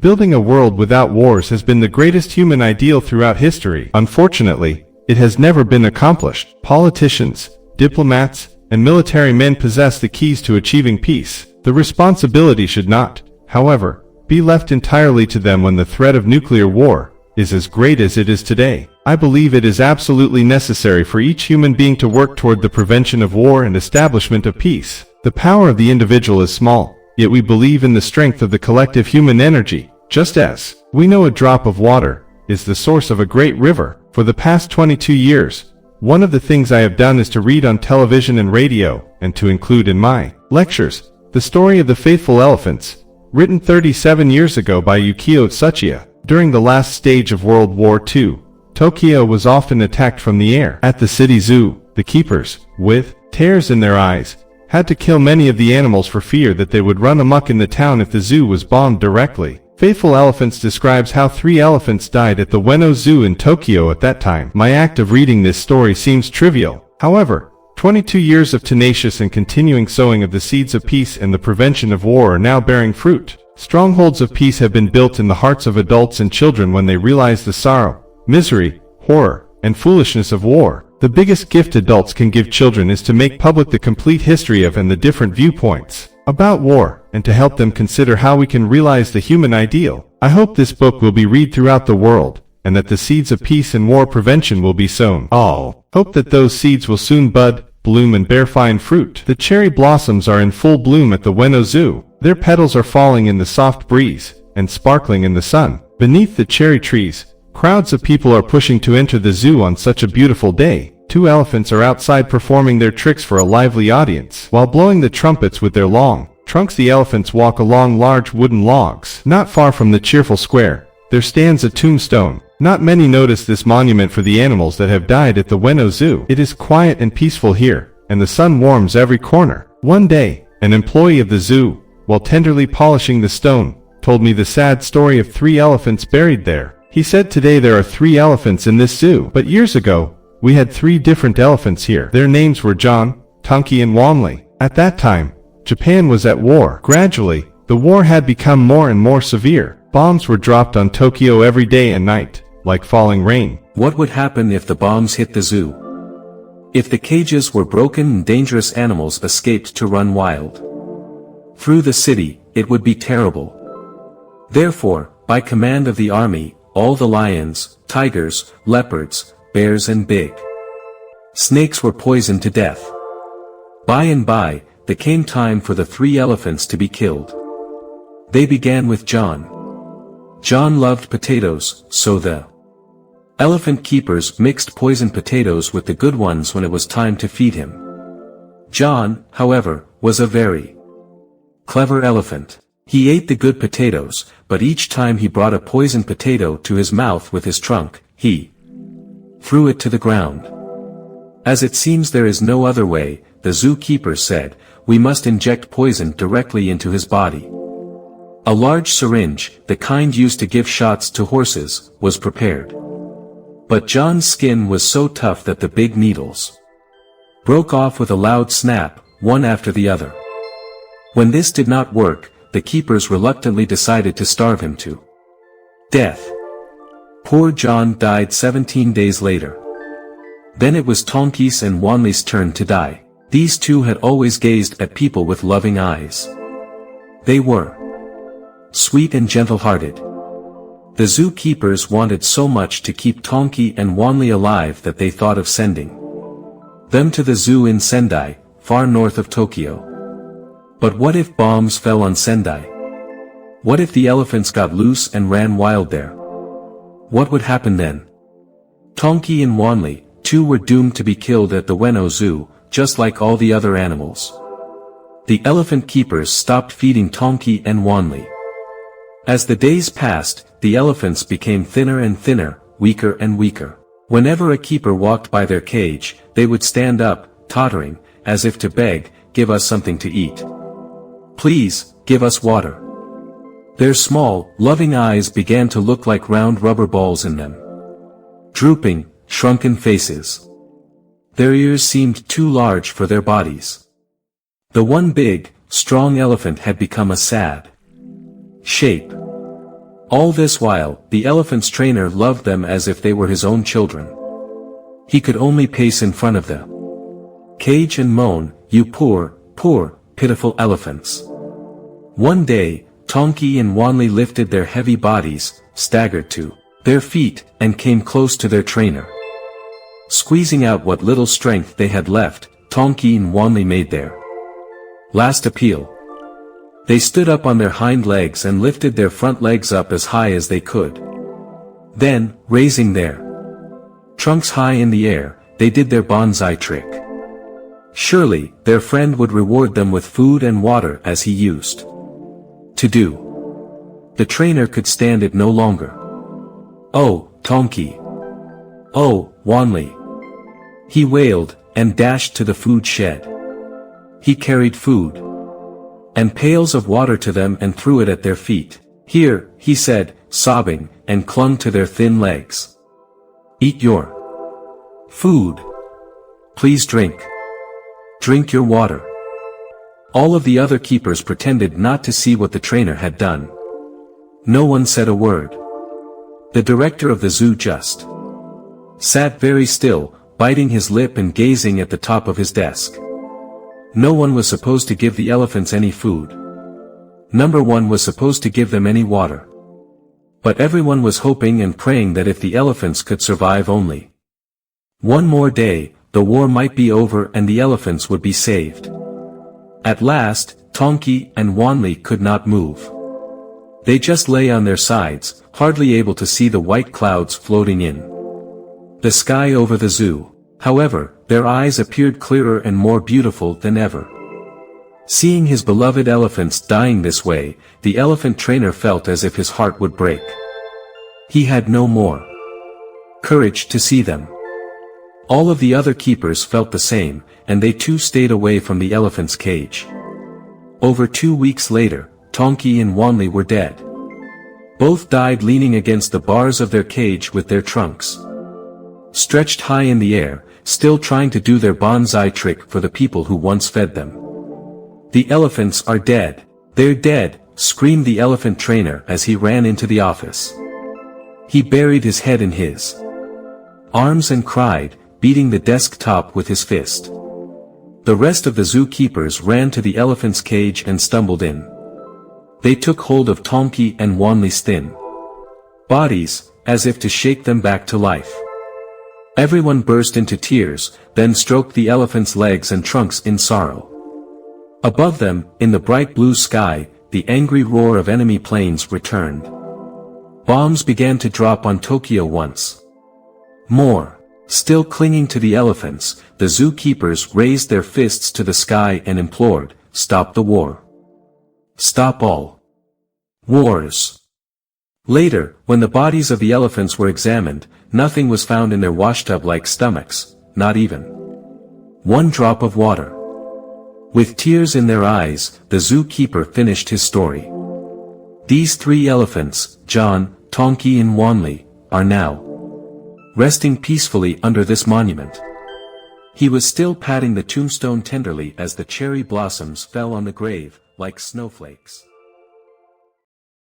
Building a world without wars has been the greatest human ideal throughout history. Unfortunately, it has never been accomplished. Politicians, diplomats, and military men possess the keys to achieving peace. The responsibility should not, however, be left entirely to them when the threat of nuclear war is as great as it is today. I believe it is absolutely necessary for each human being to work toward the prevention of war and establishment of peace. The power of the individual is small, yet we believe in the strength of the collective human energy. Just as we know a drop of water is the source of a great river. For the past 22 years, one of the things I have done is to read on television and radio, and to include in my lectures, the story of the faithful elephants, written 37 years ago by Yukio Tsuchiya. During the last stage of World War II, Tokyo was often attacked from the air. At the city zoo, the keepers, with tears in their eyes, had to kill many of the animals for fear that they would run amok in the town if the zoo was bombed directly. Faithful Elephants describes how 3 elephants died at the Ueno Zoo in Tokyo at that time. My act of reading this story seems trivial. However, 22 years of tenacious and continuing sowing of the seeds of peace and the prevention of war are now bearing fruit. Strongholds of peace have been built in the hearts of adults and children when they realize the sorrow, misery, horror, and foolishness of war. The biggest gift adults can give children is to make public the complete history of and the different viewpoints about war, and to help them consider how we can realize the human ideal. I hope this book will be read throughout the world, and that the seeds of peace and war prevention will be sown. All hope that those seeds will soon bud, bloom and bear fine fruit. The cherry blossoms are in full bloom at the Ueno Zoo. Their petals are falling in the soft breeze, and sparkling in the sun. Beneath the cherry trees, crowds of people are pushing to enter the zoo on such a beautiful day. 2 elephants are outside performing their tricks for a lively audience. While blowing the trumpets with their long trunks, the elephants walk along large wooden logs. Not far from the cheerful square, there stands a tombstone. Not many notice this monument for the animals that have died at the Ueno Zoo. It is quiet and peaceful here, and the sun warms every corner. One day, an employee of the zoo, while tenderly polishing the stone, told me the sad story of 3 elephants buried there. He said, "Today there are 3 elephants in this zoo, but years ago, we had 3 different elephants here. Their names were John, Tonki and Wanli. At that time, Japan was at war. Gradually, the war had become more and more severe. Bombs were dropped on Tokyo every day and night, like falling rain." What would happen if the bombs hit the zoo? If the cages were broken and dangerous animals escaped to run wild through the city, it would be terrible. Therefore, by command of the army, all the lions, tigers, leopards, bears and big snakes were poisoned to death. By and by, there came time for the 3 elephants to be killed. They began with John. John loved potatoes, so the elephant keepers mixed poisoned potatoes with the good ones when it was time to feed him. John, however, was a very clever elephant. He ate the good potatoes, but each time he brought a poisoned potato to his mouth with his trunk, he threw it to the ground. As it seems there is no other way, the zookeeper said, we must inject poison directly into his body. A large syringe, the kind used to give shots to horses, was prepared. But John's skin was so tough that the big needles broke off with a loud snap, one after the other. When this did not work, the keepers reluctantly decided to starve him to death. Poor John died 17 days later. Then it was Tonki's and Wanli's turn to die. These 2 had always gazed at people with loving eyes. They were sweet and gentle-hearted. The zookeepers wanted so much to keep Tonki and Wanli alive that they thought of sending them to the zoo in Sendai, far north of Tokyo. But what if bombs fell on Sendai? What if the elephants got loose and ran wild there? What would happen then? Tonki and Wanli, 2 were doomed to be killed at the Ueno Zoo, just like all the other animals. The elephant keepers stopped feeding Tonki and Wanli. As the days passed, the elephants became thinner and thinner, weaker and weaker. Whenever a keeper walked by their cage, they would stand up, tottering, as if to beg, "Give us something to eat. Please, give us water." Their small, loving eyes began to look like round rubber balls in them. Drooping, shrunken faces. Their ears seemed too large for their bodies. The one big, strong elephant had become a sad shape. All this while, the elephant's trainer loved them as if they were his own children. He could only pace in front of the cage and moan, "You poor, poor, pitiful elephants." One day, Tonki and Wanli lifted their heavy bodies, staggered to their feet, and came close to their trainer. Squeezing out what little strength they had left, Tonki and Wanli made their last appeal. They stood up on their hind legs and lifted their front legs up as high as they could. Then, raising their trunks high in the air, they did their bonsai trick. Surely, their friend would reward them with food and water as he used to do. The trainer could stand it no longer. "Oh, Tonki! Oh, Wanli!" He wailed, and dashed to the food shed. He carried food and pails of water to them and threw it at their feet. "Here," he said, sobbing, and clung to their thin legs. "Eat your food. Please drink. Drink your water." All of the other keepers pretended not to see what the trainer had done. No one said a word. The director of the zoo just sat very still, biting his lip and gazing at the top of his desk. No one was supposed to give the elephants any food. Number one was supposed to give them any water. But everyone was hoping and praying that if the elephants could survive only one more day, the war might be over and the elephants would be saved. At last, Tonki and Wanli could not move. They just lay on their sides, hardly able to see the white clouds floating in the sky over the zoo. However, their eyes appeared clearer and more beautiful than ever. Seeing his beloved elephants dying this way, the elephant trainer felt as if his heart would break. He had no more courage to see them. All of the other keepers felt the same, and they too stayed away from the elephant's cage. Over 2 weeks later, Tonki and Wanli were dead. Both died leaning against the bars of their cage with their trunks stretched high in the air, still trying to do their bonsai trick for the people who once fed them. "The elephants are dead. They're dead," screamed the elephant trainer as he ran into the office. He buried his head in his arms and cried, beating the desk top with his fist. The rest of the zookeepers ran to the elephant's cage and stumbled in. They took hold of Tonki and Wanli's thin bodies, as if to shake them back to life. Everyone burst into tears, then stroked the elephant's legs and trunks in sorrow. Above them, in the bright blue sky, the angry roar of enemy planes returned. Bombs began to drop on Tokyo once more. Still clinging to the elephants, the zookeepers raised their fists to the sky and implored, "Stop the war. Stop all wars." Later, when the bodies of the elephants were examined, nothing was found in their washtub-like stomachs, not even one drop of water. With tears in their eyes, the zookeeper finished his story. These 3 elephants, John, Tonki and Wanli, are now resting peacefully under this monument. He was still patting the tombstone tenderly as the cherry blossoms fell on the grave, like snowflakes.